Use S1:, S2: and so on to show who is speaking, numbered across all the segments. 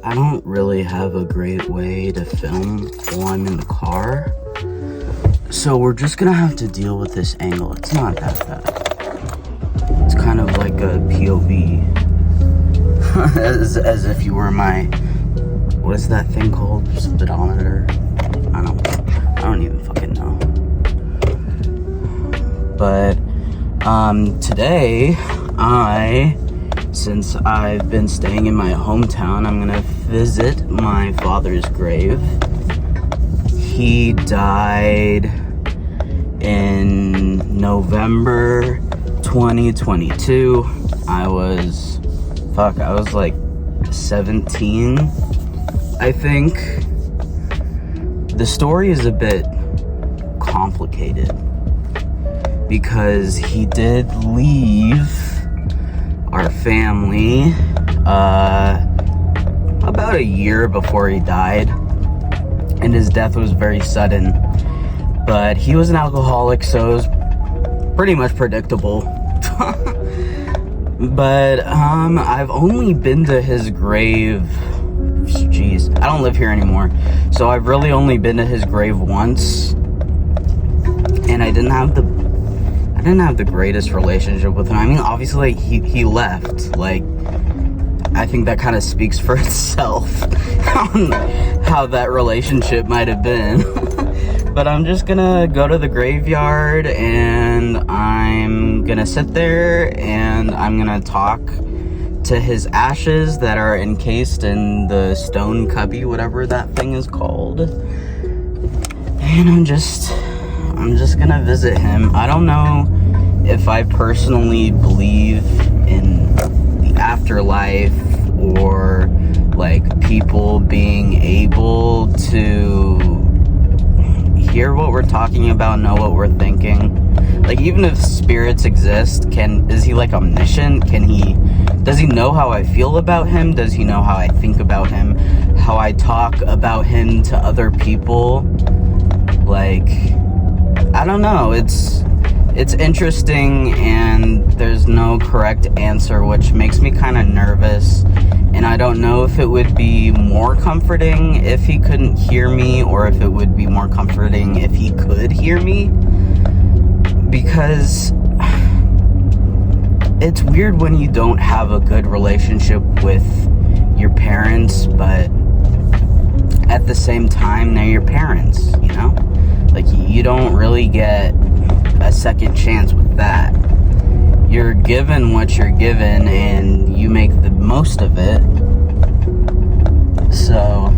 S1: I don't really have a great way to film while I'm in the car. So we're just gonna have to deal with this angle. It's not that bad. It's kind of like a POV. as if you were my, what is that thing called? Speedometer? I don't even fucking know. But today, since I've been staying in my hometown, I'm gonna visit my father's grave. He died in November 2022. I was like 17, I think. The story is a bit complicated because he did leave our family about a year before he died, and his death was very sudden. But he was an alcoholic, so it was pretty much predictable. But I've only been to his grave, jeez, I don't live here anymore, so I've really only been to his grave once, and I didn't have the greatest relationship with him. I mean, obviously he left. Like, I think that kind of speaks for itself on how that relationship might have been. But I'm just gonna go to the graveyard, and I'm gonna sit there, and I'm gonna talk to his ashes that are encased in the stone cubby, whatever that thing is called. And I'm just gonna visit him. I don't know if I personally believe in the afterlife, or like people being able to hear what we're talking about, know what we're thinking. Like, even if spirits exist, is he like omniscient? Does he know how I feel about him? Does he know how I think about him? How I talk about him to other people? Like, I don't know. It's interesting, and there's no correct answer, which makes me kind of nervous. And I don't know if it would be more comforting if he couldn't hear me, or if it would be more comforting if he could hear me. Because it's weird when you don't have a good relationship with your parents, but at the same time, they're your parents, you know? Like, you don't really get a second chance with that. You're given what you're given, and you make the most of it. So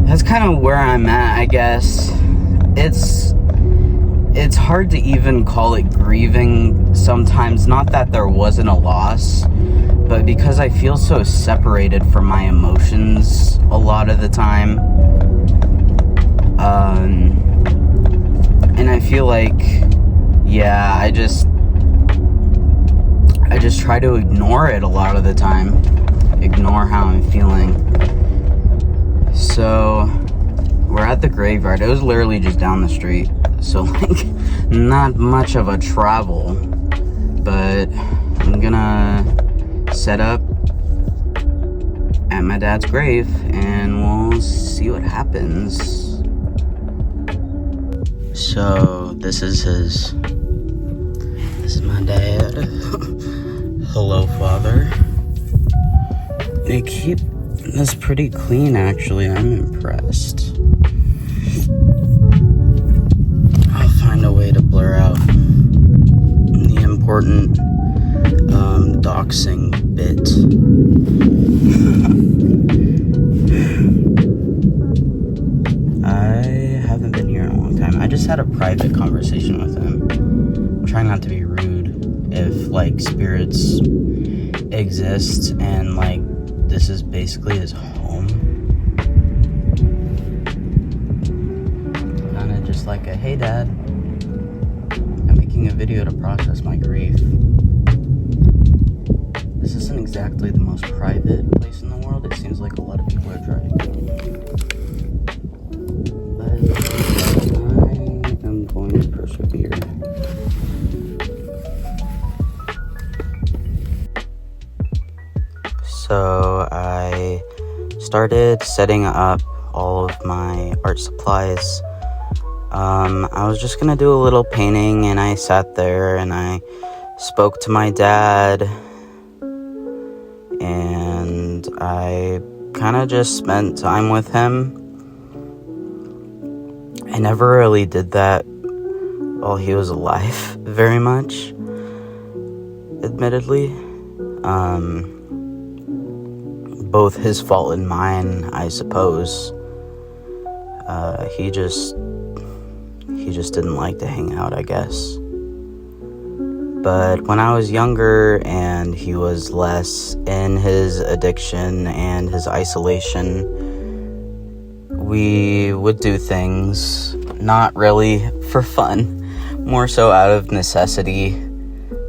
S1: that's kind of where I'm at, I guess. It's hard to even call it grieving sometimes. Not that there wasn't a loss, but because I feel so separated from my emotions a lot of the time. And I feel like, yeah, I just try to ignore it a lot of the time. Ignore how I'm feeling. So, we're at the graveyard. It was literally just down the street. So, like, not much of a travel. But I'm gonna set up at my dad's grave, and we'll see what happens. So, this is my dad. Hello, Father. They keep this pretty clean, actually. I'm impressed. I'll find a way to blur out the important doxing bit. I haven't been here in a long time. I just had a private conversation with him. I'm trying not to be rude. If, like, spirits exist and, like, this is basically his home. Kind of just like a, hey, Dad, I'm making a video to process my grief. This isn't exactly the most private place in the world. It seems like a lot of people are driving. But I am going to persevere. So I started setting up all of my art supplies. I was just gonna do a little painting, and I sat there and I spoke to my dad, and I kind of just spent time with him. I never really did that while he was alive very much, admittedly. Both his fault and mine, I suppose. He just didn't like to hang out, I guess. But when I was younger and he was less in his addiction and his isolation, we would do things not really for fun, more so out of necessity.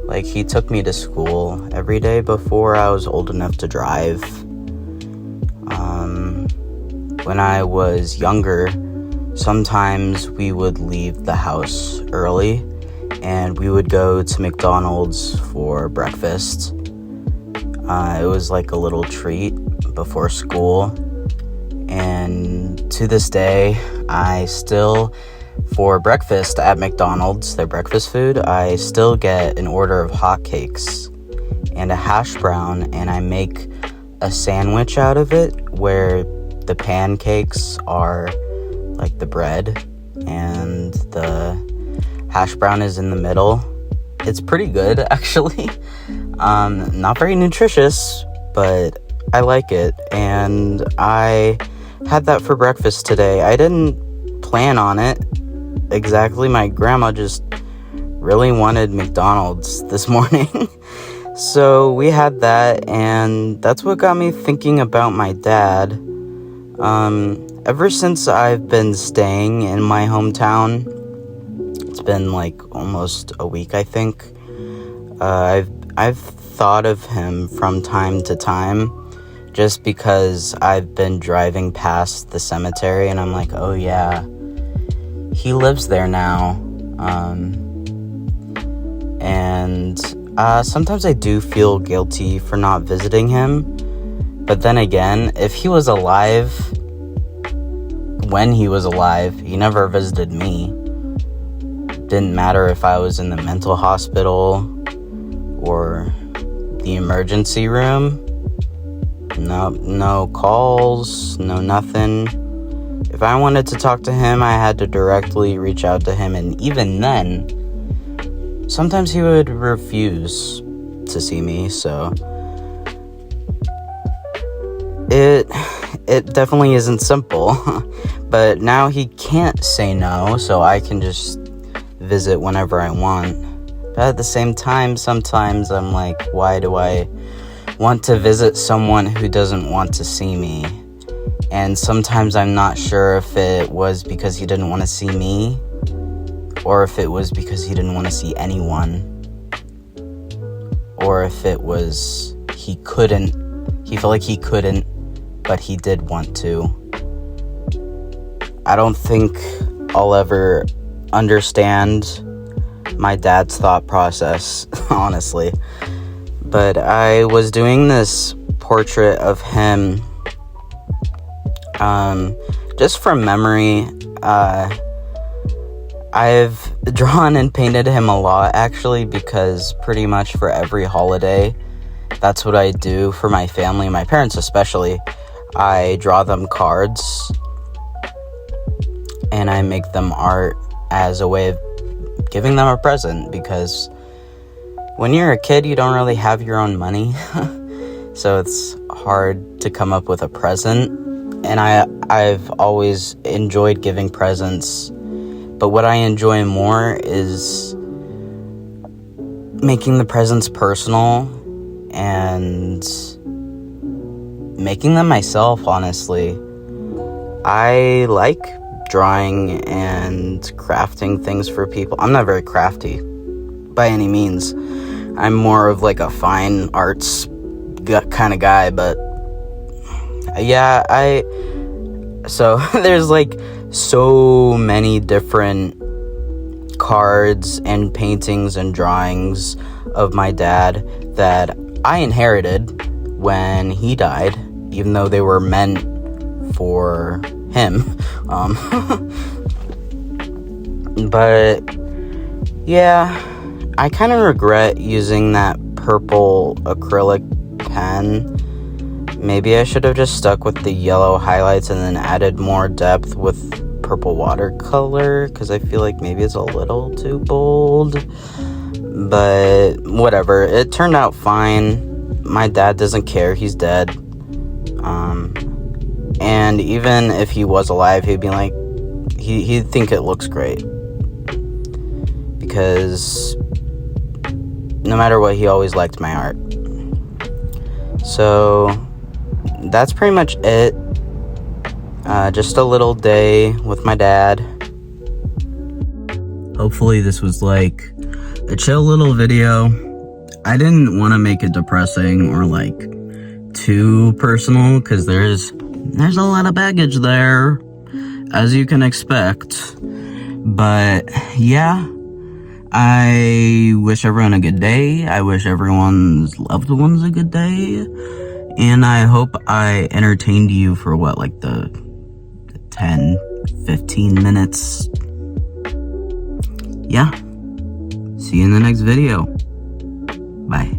S1: Like, he took me to school every day before I was old enough to drive. When I was younger, sometimes we would leave the house early and we would go to McDonald's for breakfast. It was like a little treat before school. And to this day, I still, for breakfast at McDonald's, their breakfast food, I still get an order of hotcakes and a hash brown, and I make a sandwich out of it where the pancakes are like the bread and the hash brown is in the middle. It's pretty good, actually. Not very nutritious, but I like it, and I had that for breakfast today. I didn't plan on it exactly. My grandma just really wanted McDonald's this morning. So we had that, and that's what got me thinking about my dad. Ever since I've been staying in my hometown, it's been like almost a week, I think. I've thought of him from time to time, just because I've been driving past the cemetery and I'm like, oh yeah, he lives there now. And sometimes I do feel guilty for not visiting him. But then again, if he was alive, when he was alive, he never visited me. Didn't matter if I was in the mental hospital or the emergency room. No calls, no nothing. If I wanted to talk to him, I had to directly reach out to him, and even then, sometimes he would refuse to see me, so it definitely isn't simple. But now he can't say no, so I can just visit whenever I want. But at the same time, sometimes I'm like, why do I want to visit someone who doesn't want to see me? And sometimes I'm not sure if it was because he didn't want to see me, or if it was because he didn't want to see anyone, or if it was he felt like he couldn't, but he did want to. I don't think I'll ever understand my dad's thought process, honestly. But I was doing this portrait of him, just from memory. I've drawn and painted him a lot, actually, because pretty much for every holiday, that's what I do for my family, my parents especially. I draw them cards, and I make them art as a way of giving them a present, because when you're a kid, you don't really have your own money, so it's hard to come up with a present, and I've always enjoyed giving presents, but what I enjoy more is making the presents personal and making them myself, honestly. I like drawing and crafting things for people. I'm not very crafty by any means. I'm more of like a fine arts kind of guy, but yeah, so there's like so many different cards and paintings and drawings of my dad that I inherited when he died, even though they were meant for him. But yeah, I kind of regret using that purple acrylic pen. Maybe I should have just stuck with the yellow highlights and then added more depth with purple watercolor, because I feel like maybe it's a little too bold. But whatever, it turned out fine. My dad doesn't care, he's dead. And even if he was alive, he'd be like, he'd think it looks great. Because no matter what, he always liked my art. So that's pretty much it. Just a little day with my dad. Hopefully this was like a chill little video. I didn't want to make it depressing or like too personal, because there's a lot of baggage there, as you can expect. But yeah, I wish everyone a good day. I wish everyone's loved ones a good day. And I hope I entertained you for like the 10-15 minutes. Yeah. See you in the next video. Bye.